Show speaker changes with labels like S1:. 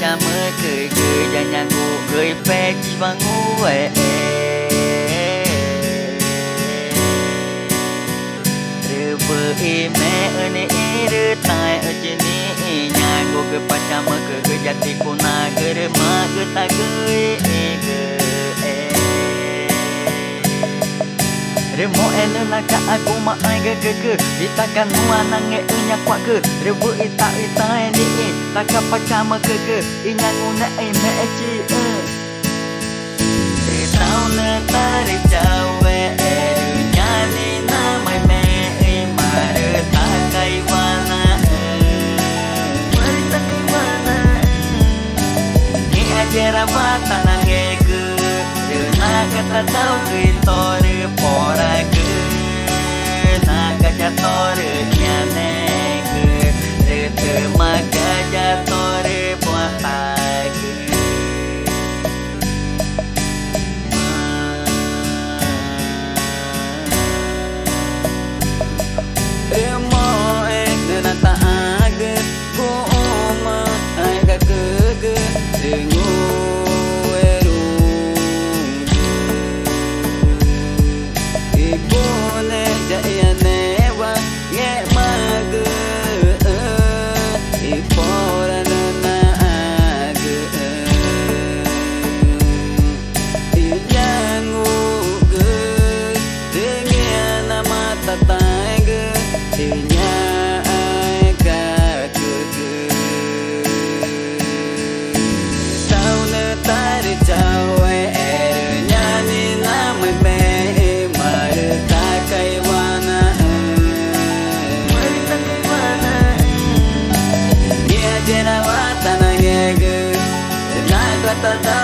S1: pacar mơ cười cười nhà nhà ngủ cười phê chỉ và ngủ về rư vợ mẹ ở này rư tai ở trên này nhà ngủ cười pacar mơ cười cười jati kuna cười ma cười ta cười Remo ene na ka aku ma ai ge itakan mua nange unya kwa ke rebu ita ni taka pacama ke inya nguna ai me chi tau na tari jawe nya ni na mai me mare ta kai wana mare ta kai wana ni ajera bata nange ke na kata tau ke tore pora ke na kaja tore nyane ke te magaja tore puata ke emo na ta age ko ma ai ga ke dengu ta